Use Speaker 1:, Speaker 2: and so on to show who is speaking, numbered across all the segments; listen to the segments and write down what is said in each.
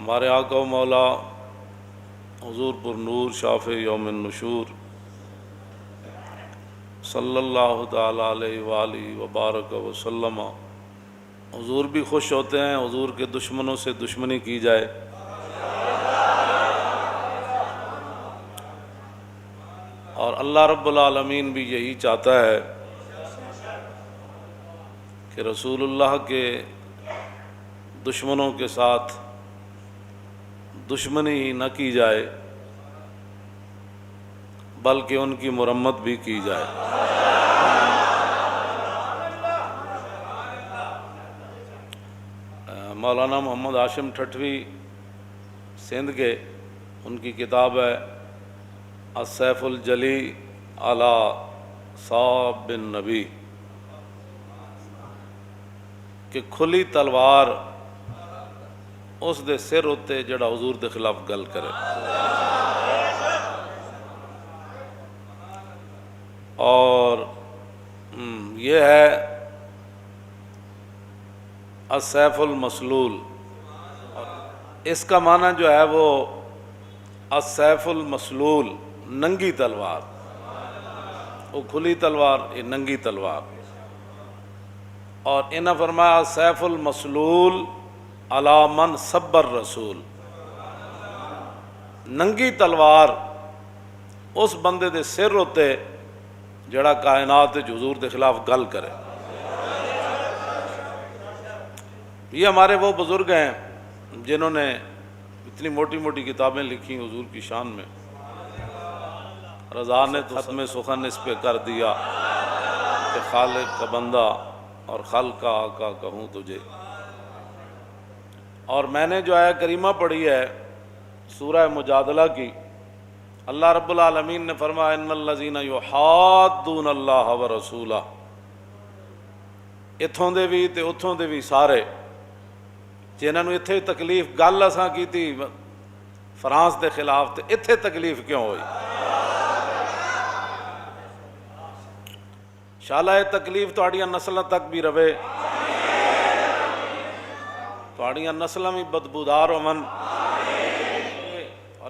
Speaker 1: ہمارے آقا و مولا حضور پر نور شافع یوم النشور صلی اللہ تعالیٰ علیہ وآلہ وبارک وسلم، حضور بھی خوش ہوتے ہیں حضور کے دشمنوں سے دشمنی کی جائے، اور اللہ رب العالمین بھی یہی چاہتا ہے کہ رسول اللہ کے دشمنوں کے ساتھ دشمنی ہی نہ کی جائے بلکہ ان کی مرمت بھی کی جائے۔ مولانا محمد ہاشم ٹھٹوی سندھ کے، ان کی کتاب ہے السیف الجلی علی صاب بن نبی، کہ کھلی تلوار اس دے سر ہوتے جڑا حضور دے خلاف گل کرے، اور یہ ہے السیف المسلول۔ اس کا معنی جو ہے وہ السیف المسلول، ننگی تلوار، وہ کھلی تلوار، یہ ننگی تلوار، اور انہاں فرمایا السیف المسلول علی من سب الرسول، ننگی تلوار اس بندے دے سر ہوتے جڑا کائنات حضور دے خلاف گل کرے۔ یہ ہمارے وہ بزرگ ہیں جنہوں نے اتنی موٹی موٹی کتابیں لکھی حضور کی شان میں، رضا نے ختم سخن اس پہ کر دیا کہ خالق کا بندہ اور خلق کا آقا کہوں تجھے۔ اور میں نے جو آیہ کریمہ پڑھی ہے سورہ مجادلہ کی، اللہ رب العالمین نے فرمایا ان الذین یحادون اللہ ورسولہ، اتھوں دے بھی تے اتھوں دے بھی سارے جنہاں نوں اتھے تکلیف گل اساں کیتی فرانس دے خلاف، تے اتھے تکلیف کیوں ہوئی؟ انشاءاللہ یہ تکلیف تہاڈیاں نسلاں تک بھی رہے، تہاڈیاں نسلاں بھی بدبودار ہون،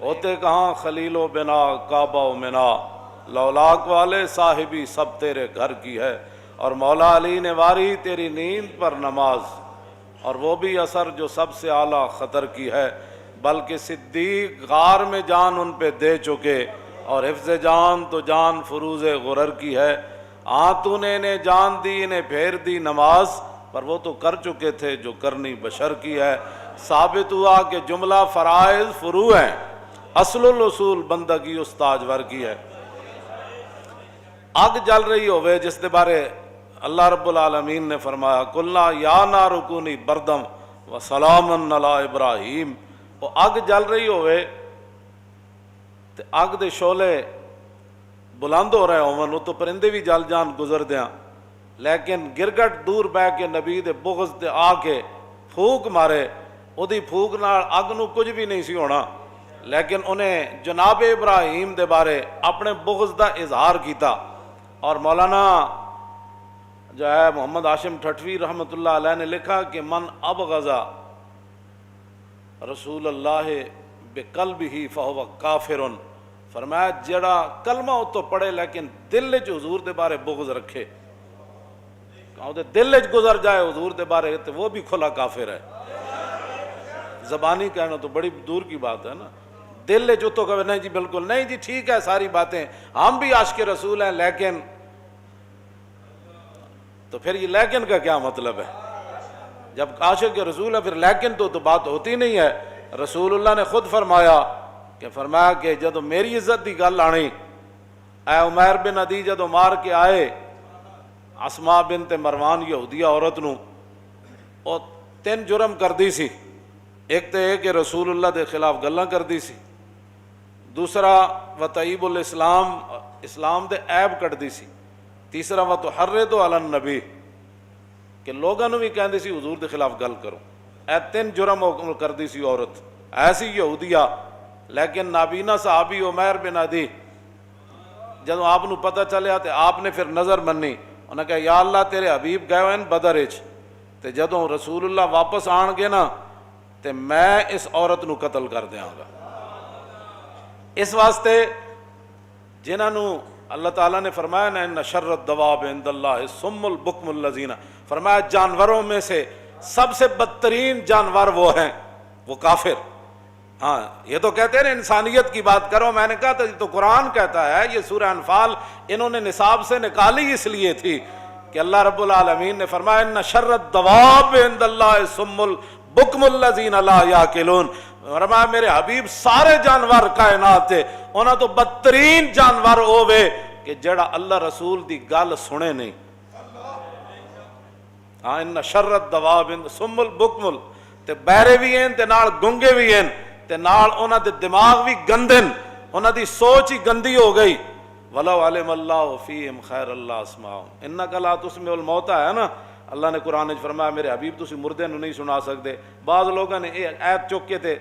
Speaker 1: ہوتے کہاں خلیل و بنا کعبہ و منا، لولاک والے صاحبی سب تیرے گھر کی ہے، اور مولا علی نے واری تیری نیند پر نماز، اور وہ بھی اثر جو سب سے اعلیٰ خطر کی ہے، بلکہ صدیق غار میں جان ان پہ دے چکے، اور حفظ جان تو جان فروز غرر کی ہے، تو نے انہیں جان دی انہیں پھیر دی نماز، پر وہ تو کر چکے تھے جو کرنی بشر کی ہے۔ ثابت ہوا کہ جملہ فرائض فروع ہیں، اصل الاصول بندگی اس تاجور کی ہے۔ آگ جل رہی ہوئے جس دے بارے اللہ رب العالمین نے فرمایا قلنا یا نار کونی بردم وسلام علی ابراہیم، وہ آگ جل رہی ہوئے تے آگ دے شعلے بلند ہو رہے ہوں، وہ تو پرندے بھی جل جان گزر دیاں، لیکن گرگٹ دور بہ کے نبی دے بغض تے آ کے پھوک مارے، او دی پھوک نال اگ نو کچھ بھی نہیں سی ہونا، لیکن انہیں جناب ابراہیم دے بارے اپنے بغض دا اظہار کیتا۔ اور مولانا جو ہے محمد ہاشم ٹھٹوی رحمۃ اللہ علیہ نے لکھا کہ من ابغض رسول اللہ بقلبہ فہو کافر، فرمایا جڑا کلمہ تو پڑھے لیکن دل وچ حضور دے بارے بغض رکھے، دل وچ گزر جائے حضور دے بارے تو وہ بھی کھلا کافر ہے۔ زبانی کہنا تو بڑی دور کی بات ہے نا، دل وچ تو کہے نہیں جی بالکل نہیں جی ٹھیک ہے ساری باتیں، ہم بھی عاشق رسول ہیں، لیکن تو پھر یہ لیکن کا کیا مطلب ہے؟ جب عاشق رسول ہے پھر لیکن تو بات ہوتی نہیں ہے۔ رسول اللہ نے خود فرمایا کہ جدو میری عزت دی گل آنی، اے عمیر بن عدی جدو مار کے آئے اسماء بنت مروان یہودیہ عورت نو، وہ 3 جرم کر دی سی، ایک تو یہ کہ رسول اللہ دے خلاف گلاں کر دی سی، دوسرا وطیب الاسلام، اسلام دے عیب کٹ دی سی، تیسرا وتحرض علی النبی، کہ لوگاں نو بھی کہندی سی حضور دے خلاف گل کرو، اے 3 جرم کر دی سی عورت ایسی یہودیہ۔ لیکن نابینا صحابی عمیر بن عدی جدو آپ نو پتہ چلیا تو آپ نے پھر نظر منی، انہوں نے کہا یا اللہ تیرے حبیب گئے ہوئے بدر وچ، تے جدوں رسول اللہ واپس آن گے نا تے میں اس عورت نو قتل کر دیاں گا۔ اس واسطے جنہاں نو اللہ تعالیٰ نے فرمایا نا ان شر الدواب عند اللہ الصم البکم الذین، فرمایا جانوروں میں سے سب سے بدترین جانور وہ ہیں وہ کافر۔ ہاں یہ تو کہتے ہیں نا انسانیت کی بات کرو، میں نے کہا تھا یہ تو قرآن کہتا ہے، یہ سورہ انفال انہوں نے نصاب سے نکالی اس لیے تھی کہ اللہ رب العالمین نے فرمایا ان شر الدواب عند اللہ الصم البکم الذین لا یعقلون، فرمایا میرے حبیب سارے جانور کائنات تھے انہاں تو بدترین جانور ہووے کہ جڑا اللہ رسول دی گل سنے نہیں۔ ہاں ان شر الدواب الصم البکم، تے بہرے بھی ہیں تے نال گنگے بھی ہیں تے نال انہاں دے دماغ بھی گندے، انہاں دی سوچ ہی گندی ہو گئی۔ وَلَوْ عَلِمَ اللَّهُ فِيهِمْ خَيْرَ اللَّهُ أَسْمَعَهُمْ إِنَّكَ لَا تُسْمِعُ الْمَوْتَىٰ ہے نا، اللہ نے قرآن وچ فرمایا میرے حبیب تسی مردے نو نہیں سنا سکتے۔ بعض لوگوں نے یہ آیت چک کے تے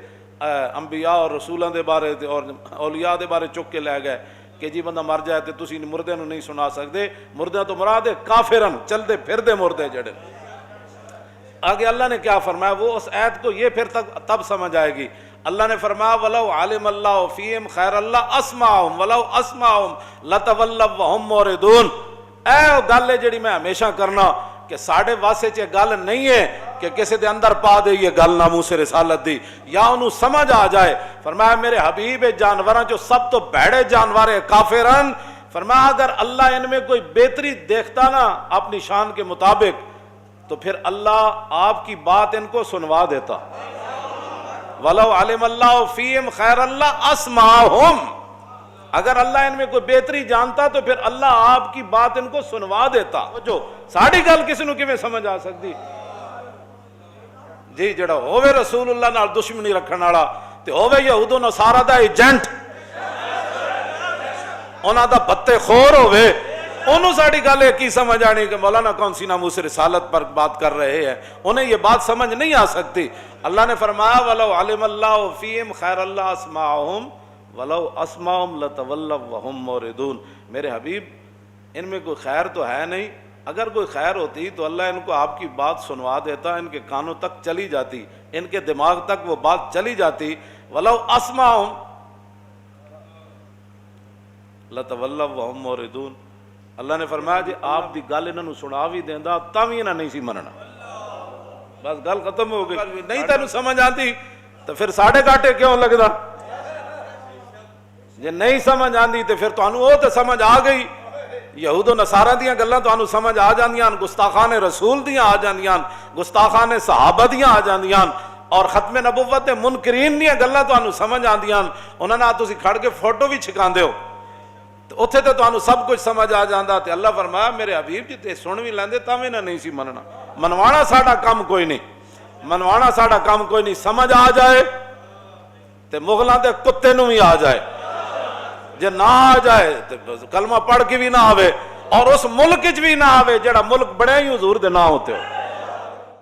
Speaker 1: انبیاء اور رسولاں دے بارے اور اولیاء دے بارے چک کے لے گئے کہ جی بندہ مر جائے تے تسی مردے نو نہیں سنا سکتے، مردے تو مراد ہے کافرن چلتے پھردے مردے جڑے۔ آگے اللہ نے کیا فرمایا، وہ اس آیت کو یہ پھر تب سمجھ آئے گی۔ اللہ نے فرمایا وَلَوْ عَلِمَ اللَّهُ فِيهِمْ خَيْرَ اللَّهُ أَسْمَعَهُمْ وَلَوْ أَسْمَعَهُمْ لَتَوَلَّوْا وَهُمْ مُعْرِضُونَ۔ اے گل ہے جڑی میں ہمیشہ کرنا کہ ساڑھے واسے چ گل نہیں ہے کہ کسی دے اندر پا دے یہ گل ناموس رسالت دی یا انہوں سمجھ آ جائے۔ فرمایا میرے حبیب جانوراں جو سب تو بھڑے جانور ہے کافرن، فرمایا اگر اللہ ان میں کوئی بہتری دیکھتا نا اپنی شان کے مطابق تو پھر اللہ آپ کی بات ان کو سنوا دیتا۔ وَلَوْ عَلِمَ اللَّهُ فِيهِمْ خَيْرَ اللَّهُ أَسْمَعَهُمْ، اگر اللہ ان میں کوئی بہتری جانتا تو پھر اللہ آپ کی بات ان کو سنوا دیتا۔ جو ساڑھی گل کسی نو کیویں سمجھ آ سکتی جی، جڑا ہووے رسول اللہ نال دشمنی رکھن والا تے ہووے یہود و نصارا دا ایجنٹ، انہاں دا بتے خور ہووے، انہوں ساڑھی گل ہے کی سمجھ آنی کہ مولانا کون سی ناموس رسالت پر بات کر رہے ہیں، انہیں یہ بات سمجھ نہیں آ سکتی۔ اللہ نے فرمایا وَلَوْ عَلِمَ اللَّهُ فِيهِمْ خَيْرَ اللَّهُ أَسْمَعَهُمْ وَلَوْ أَسْمَعَهُمْ لَتَوَلَّوْا وَهُمْ مُعْرِضُونَ۔ میرے حبیب ان میں کوئی خیر تو ہے نہیں، اگر کوئی خیر ہوتی تو اللہ ان کو آپ کی بات سنوا دیتا، ان کے کانوں تک چلی جاتی، ان کے دماغ تک وہ بات چلی جاتی۔ وَلَوْ أَسْمَعَهُمْ لَتَوَلَّوْا وَهُمْ مُعْرِضُونَ۔ اللہ نے فرمایا جی آپ دی گل انہوں سنا بھی دیندا تاں وی انہاں نہیں سی مننا، بس گل ختم ہو گئی۔ نہیں تینوں سمجھ آتی تو پھر ساڑھے گاٹے کیوں لگدا؟ جے نہیں سمجھ آندی تو پھر تانوں وہ تے سمجھ آ گئی، یہود و نصارہ دیاں گلاں تانوں سمجھ آ جاندیاں، گستاخان رسول دیاں آ جاندیاں، گستاخان صحابہ دیاں آ جاندیاں، اور ختم نبوت منکرین دیاں گلاں تانوں سمجھ آندیاں، انہاں نال تسی کھڑ کے فوٹو بھی چھکاندے ہو تو اتھے تو تانوں سب کچھ سمجھ آ جاندا۔ تے اللہ فرمایا میرے حبیب جی تے سن بھی لیندے تاں وی نہیں سی مننا۔ منوانا ساڈا کام کوئی نہیں، منوانا ساڈا کام کوئی نہیں، سمجھ آ جائے تے مغلاں دے کتے نوں بھی آ جائے، جے نہ آ جائے تے کلمہ پڑھ کے بھی نہ آوے اور اس ملک وچ بھی نہ آوے جڑا ملک بڑے ہی حضور دے نہ ہوتے ہو۔